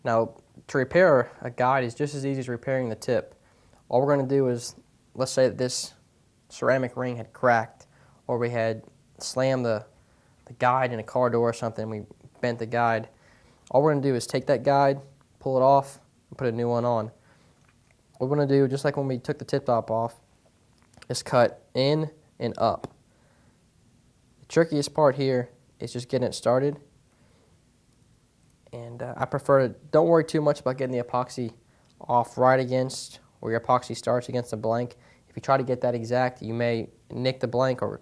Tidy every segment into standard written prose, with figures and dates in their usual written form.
Now, to repair a guide is just as easy as repairing the tip. All we're going to do is, let's say that this ceramic ring had cracked, or we had slammed the guide in a car door or something, we bent the guide. All we're going to do is take that guide, pull it off, and put a new one on. What we're going to do, just like when we took the tip top off, is cut in and up. The trickiest part here is just getting it started. And I prefer to, don't worry too much about getting the epoxy off right against where your epoxy starts against the blank. If you try to get that exact, you may nick the blank or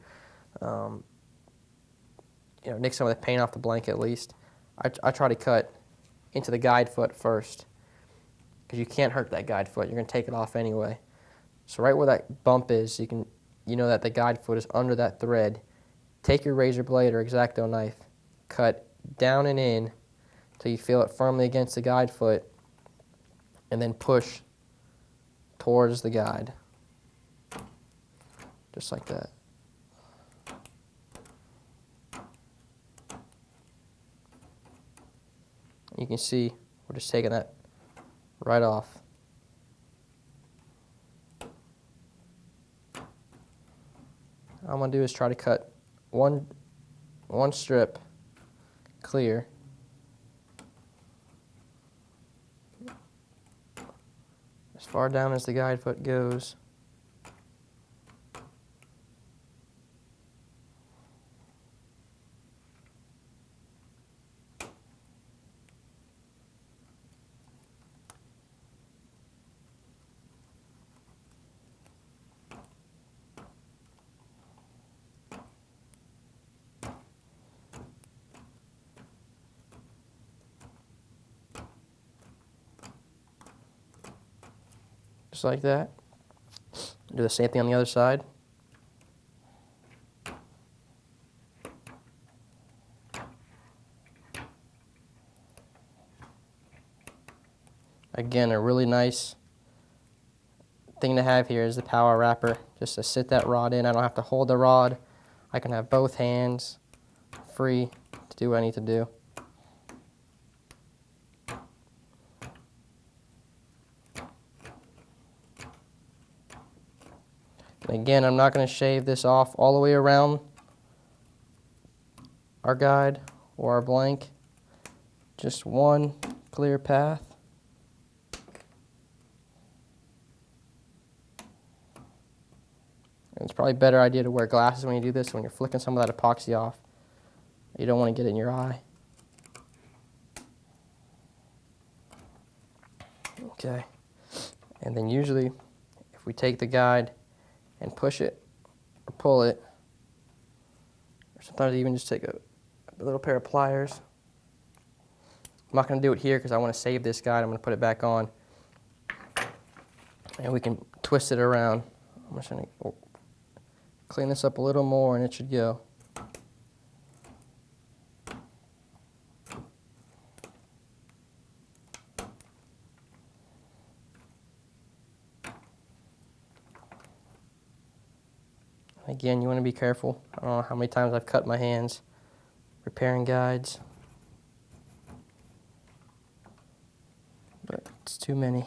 nick some of the paint off the blank at least. I try to cut into the guide foot first because you can't hurt that guide foot. You're going to take it off anyway. So right where that bump is, you know that the guide foot is under that thread. Take your razor blade or X-Acto knife, cut down and in till you feel it firmly against the guide foot, and then push towards the guide, just like that. You can see we're just taking that right off. All I'm going to do is try to cut one strip clear. As far down as the guide foot goes. Just like that. Do the same thing on the other side. Again, a really nice thing to have here is the power wrapper, just to sit that rod in. I don't have to hold the rod. I can have both hands free to do what I need to do. And again, I'm not going to shave this off all the way around our guide or our blank. Just one clear path. And it's probably a better idea to wear glasses when you do this, when you're flicking some of that epoxy off. You don't want to get it in your eye. Okay. And then usually, if we take the guide and push it or pull it, or sometimes even just take a little pair of pliers. I'm not going to do it here because I want to save this guide. I'm going to put it back on, and we can twist it around. I'm just going to clean this up a little more, and it should go. Again, you want to be careful. I don't know how many times I've cut my hands repairing guides, but it's too many.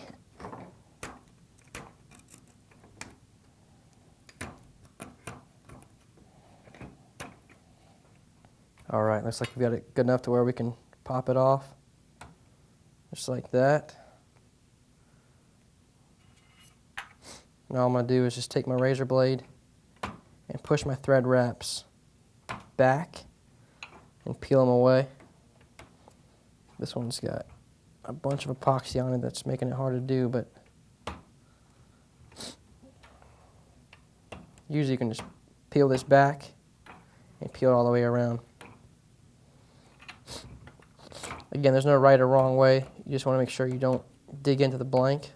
All right, looks like we've got it good enough to where we can pop it off, just like that. Now all I'm going to do is just take my razor blade and push my thread wraps back and peel them away. This one's got a bunch of epoxy on it that's making it hard to do, but usually you can just peel this back and peel it all the way around. Again, there's no right or wrong way. You just want to make sure you don't dig into the blank.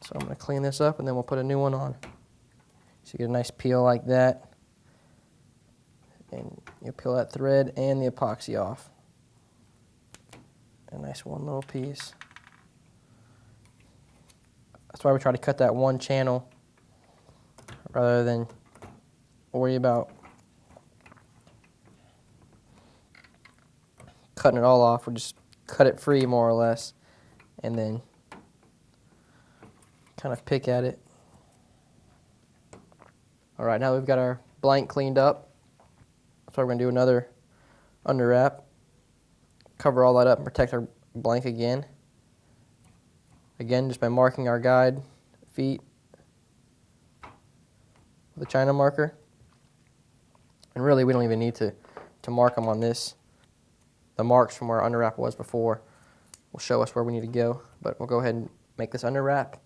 So I'm going to clean this up, and then we'll put a new one on. So you get a nice peel like that. And you peel that thread and the epoxy off. A nice one little piece. That's why we try to cut that one channel rather than worry about cutting it all off. We'll just cut it free more or less, and then kind of pick at it. All right, now we've got our blank cleaned up. So we're going to do another under wrap. Cover all that up and protect our blank again. Again, just by marking our guide feet with a China marker. And really, we don't even need to mark them on this. The marks from where our under wrap was before will show us where we need to go. But we'll go ahead and make this under wrap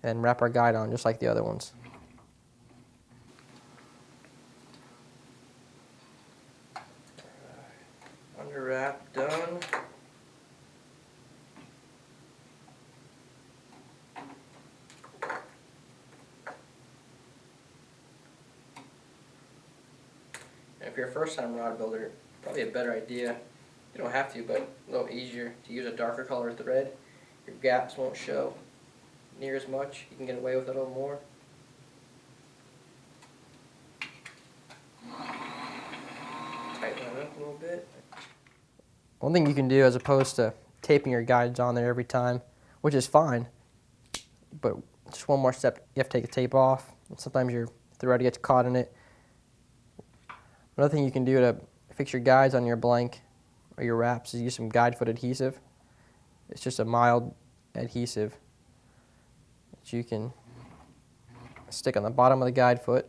and wrap our guide on just like the other ones. Under wrap done. And if you're a first-time rod builder, probably a better idea. You don't have to, but a little easier to use a darker color thread. Your gaps won't show near as much. You can get away with it a little more. Tighten that up a little bit. One thing you can do, as opposed to taping your guides on there every time, which is fine, but just one more step, you have to take the tape off. Sometimes your thread gets caught in it. Another thing you can do to fix your guides on your blank or your wraps is use some guide foot adhesive. It's just a mild adhesive that you can stick on the bottom of the guide foot.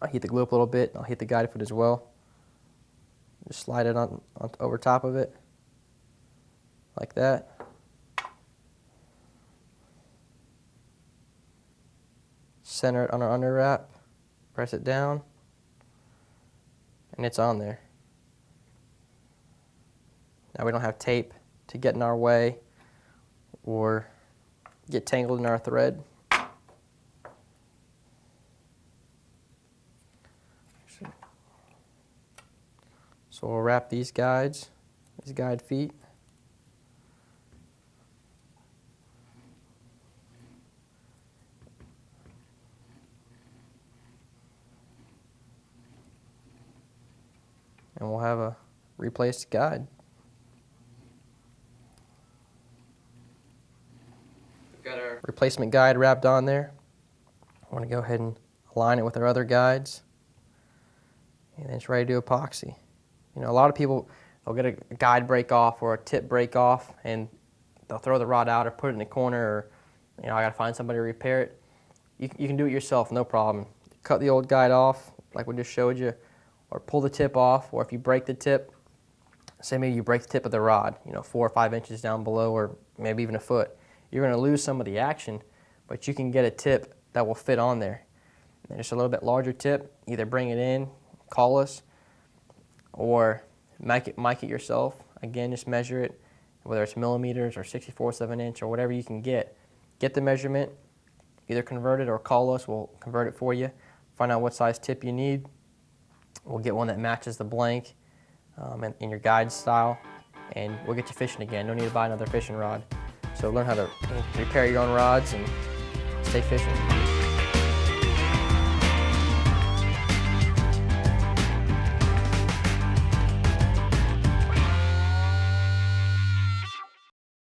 I'll heat the glue up a little bit. I'll heat the guide foot as well. Just slide it on over top of it, like that. Center it on our under wrap. Press it down, and it's on there. Now we don't have tape to get in our way or get tangled in our thread. So we'll wrap these guides, these guide feet. And we'll have a replaced guide. We've got our replacement guide wrapped on there. I want to go ahead and align it with our other guides. And then it's ready to do epoxy. You know, a lot of people, they'll get a guide break off or a tip break off, and they'll throw the rod out or put it in the corner, or, you know, I got to find somebody to repair it. You can do it yourself, no problem. Cut the old guide off, like we just showed you, or pull the tip off, or if you break the tip, say maybe you break the tip of the rod, you know, 4 or 5 inches down below, or maybe even a foot. You're going to lose some of the action, but you can get a tip that will fit on there. And just a little bit larger tip, either bring it in, call us, or mic it yourself. Again, just measure it, whether it's millimeters or 64/7 of an inch or whatever you can get. Get the measurement, either convert it or call us. We'll convert it for you. Find out what size tip you need. We'll get one that matches the blank in your guide style, and we'll get you fishing again. No need to buy another fishing rod. So learn how to repair your own rods and stay fishing.